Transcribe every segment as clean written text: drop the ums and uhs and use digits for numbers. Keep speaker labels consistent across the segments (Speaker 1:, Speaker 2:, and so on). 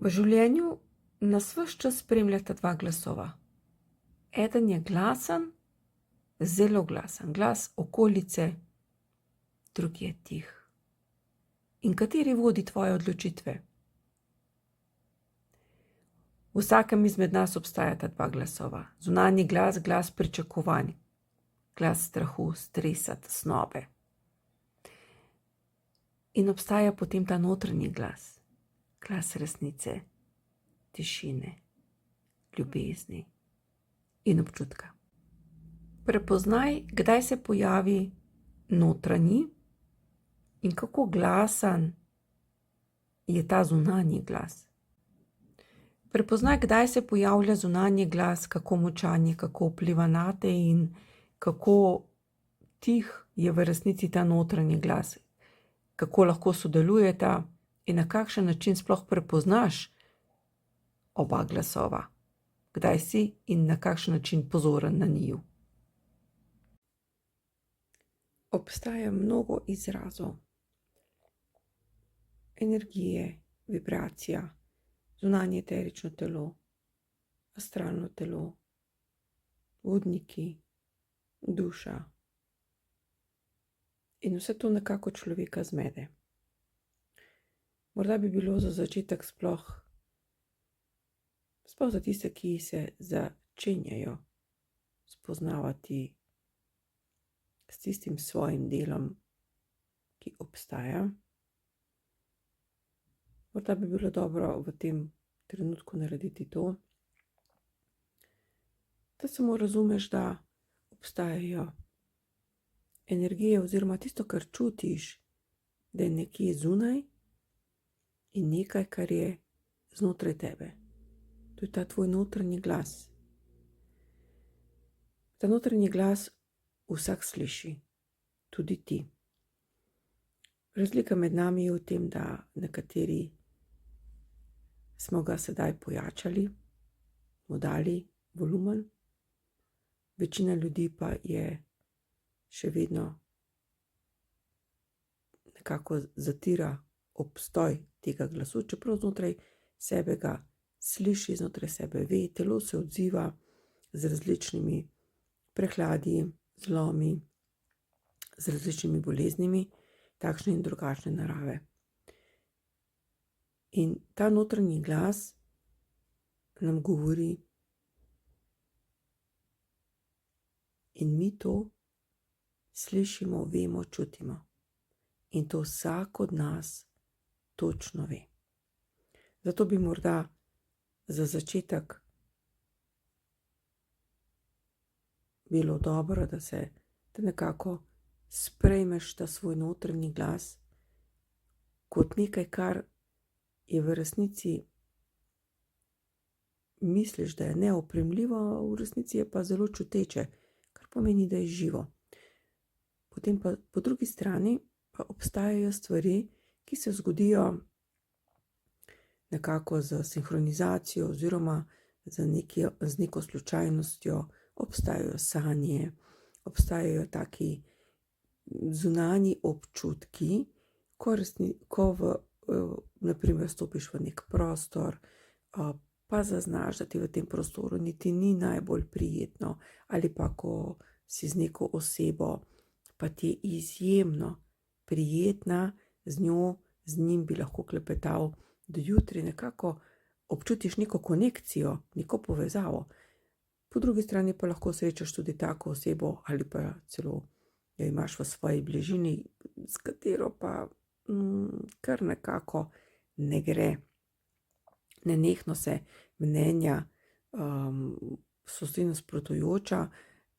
Speaker 1: V življenju nas ves čas spremljata dva glasova. Eden je glasen, zelo glasen, glas okolice, drugi je tih. In kateri vodi tvoje odločitve? V vsakem izmed nas obstajata dva glasova. Zunanji glas, glas pričakovanj, glas strahu, stresa, tesnobe. In obstaja potem ta notranji glas, glas resnice, tišine, ljubezni in občutka. Prepoznaj, kdaj se pojavi notranji in kako glasen je ta zunanji glas. Prepoznaj, kdaj se pojavlja zunanji glas, kako močan je, kako vpliva nate in kako tih je v resnici ta notranji glas. Kako lahko sodelujeta in na kakšen način sploh prepoznaš oba glasova. Kdaj si in na kakšen način pozoren na njiju. Obstaja mnogo izrazov. Energije, vibracija, zunanje eterično telo, astralno telo, vodniki, duša. In vse to nekako človeka zmede. Morda bi bilo za začetek sploh za tiste, ki se začenjajo spoznavati s tistim svojim delom, ki obstaja. Morda bi bilo dobro v tem trenutku narediti to, da samo razumeš, da obstajajo energije oziroma tisto, kar čutiš, da je nekje zunaj in nekaj, kar je znotraj tebe. To je ta tvoj notranji glas. Ta notranji glas vsak sliši, tudi ti. Razlika med nami je v tem, da nekateri smo ga sedaj pojačali, mu dali volumen, večina ljudi pa je še vedno nekako zatira obstoj tega glasu, čeprav znotraj sebe ga sliši, znotraj sebe ve, telo se odziva z različnimi prehladi, zlomi, z različnimi boleznimi, takšne in drugačne narave. In ta notranji glas nam govori in mi to slišimo, vemo, čutimo. In to vsak od nas točno ve. Zato bi morda za začetek bilo dobro, da nekako sprejmeš ta svoj notranji glas kot nekaj, kar je v resnici, misliš, da je neopremljivo, v resnici je pa zelo čuteče, kar pomeni, da je živo. Potem pa po drugi strani pa obstajajo stvari, ki se zgodijo nekako z sinhronizacijo oziroma z neko slučajnostjo. Obstajajo sanje, obstajajo taki zunanji občutki, ko naprimer stopiš v nek prostor, pa zaznaš, da ti v tem prostoru niti ni najbolj prijetno, ali pa ko si z neko osebo, pa ti je izjemno prijetna, z njim bi lahko klepetal do jutri, nekako občutiš neko konekcijo, neko povezavo. Po drugi strani pa lahko srečaš tudi tako osebo ali pa celo jo imaš v svoji bližini, s katero pa kar nekako ne gre. Nenehno se mnenja so si nasprotujoča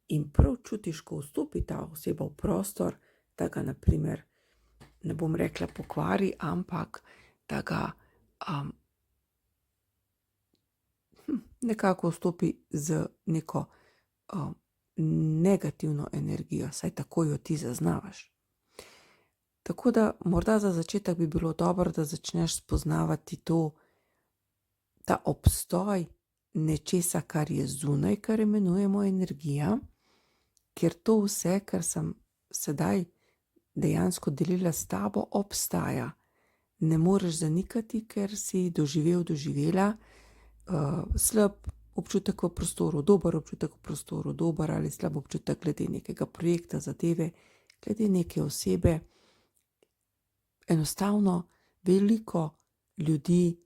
Speaker 1: in prav čutiš, ko vstopi ta oseba v prostor, da ga naprimer, ne bom rekla pokvari, ampak da ga nekako vstopi z neko negativno energijo, saj tako jo ti zaznavaš. Tako da morda za začetek bi bilo dobro, da začneš spoznavati ta obstoj nečesa, kar je zunaj, kar imenujemo energija, ker to vse, kar sem sedaj dejansko delila s tabo, obstaja. ne moreš zanikati, ker si doživela slab občutek v prostoru, dober občutek v prostoru, dober ali slab občutek glede nekega projekta, zadeve, glede neke osebe. Enostavno veliko ljudi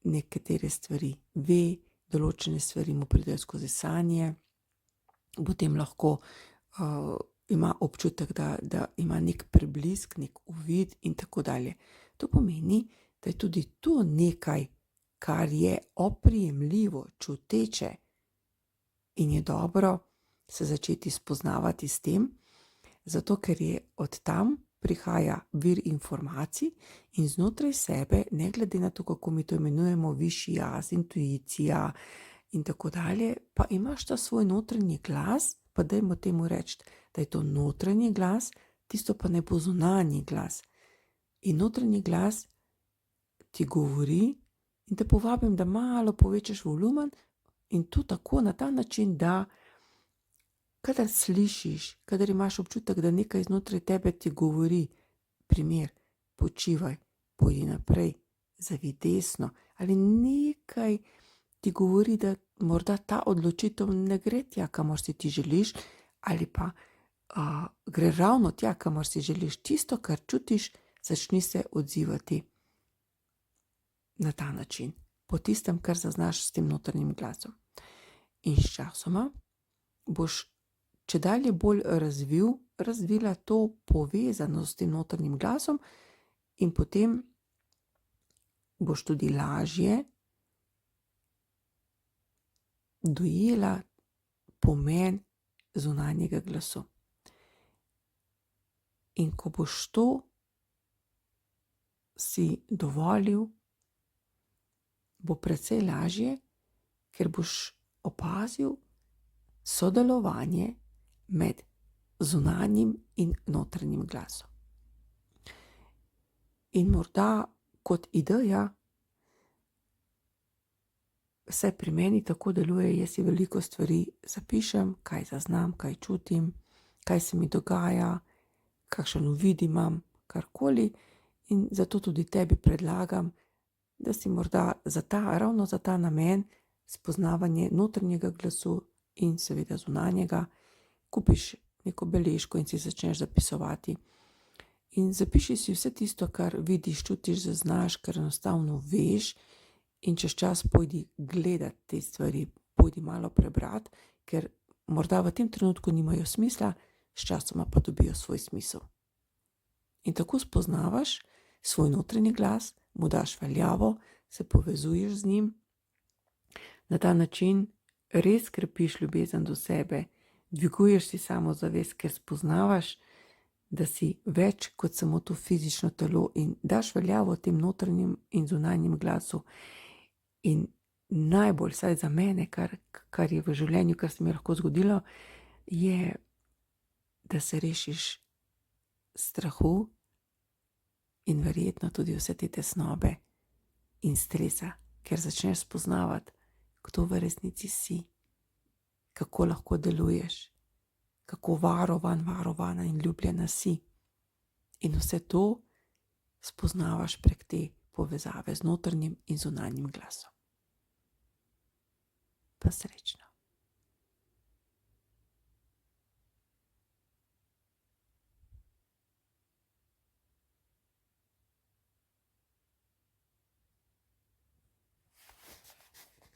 Speaker 1: nekatere stvari ve, določene stvari mu pridejo skozi sanje, potem lahko ima občutek, da ima nek preblisk, nek uvid in tako dalje. To pomeni, da je tudi to nekaj, kar je oprijemljivo, čuteče in je dobro se začeti spoznavati s tem, zato ker je od tam prihaja vir informacij in znotraj sebe, ne glede na to, kako mi to imenujemo, višji jaz, intuicija in tako dalje, pa imaš ta svoj notranji glas, pa dajmo temu reči, da je to notranji glas, tisto pa ne bo zunanji glas. In notranji glas ti govori in te povabim, da malo povečaš volumen in to tako na ta način, da kadar slišiš, kadar imaš občutek, da nekaj znotraj tebe ti govori, primer, počivaj, pojdi naprej, zavij desno, ali nekaj ti govori, da morda ta odločitev ne gre tja, kamor si ti želiš, ali pa gre ravno tja, kamor si želiš. Tisto, kar čutiš, začni se odzivati na ta način, po tistem, kar zaznaš s tem notranjim glasom. In s časoma boš čedalje bolj razvila to povezanost s tem notranjim glasom in potem boš tudi lažje dojela pomen zunanjega glasu. In ko boš to si dovolil, bo precej lažje, ker boš opazil sodelovanje med zunanjim in notranjim glasom. In morda kot ideja, vsaj pri meni tako deluje, jaz si veliko stvari zapišem, kaj zaznam, kaj čutim, kaj se mi dogaja, kakšen uvid imam, karkoli, in zato tudi tebi predlagam, da si morda ravno za ta namen spoznavanje notranjega glasu in seveda zunanjega, kupiš neko beležko in si začneš zapisovati. In zapiši si vse tisto, kar vidiš, čutiš, zaznaš, kar enostavno veš, in čez čas pojdi gledati te stvari, pojdi malo prebrati, ker morda v tem trenutku nimajo smisla, s časoma pa dobijo svoj smisel. In tako spoznavaš svoj notranji glas, mu daš veljavo, se povezuješ z njim, na ta način res krepiš ljubezen do sebe, dviguješ si samozavest, ker spoznavaš, da si več kot samo to fizično telo in daš veljavo tem notranjim in zunanjim glasu. In najbolj, saj za mene, kar je v življenju, kar se mi lahko zgodilo, je, da se rešiš strahu in verjetno tudi vse te tesnobe in stresa, ker začneš spoznavati, kdo v resnici si, kako lahko deluješ, kako varovana in ljubljena si. In vse to spoznavaš prek te povezave z notranjim in zunanjim glasom. Pa srečno.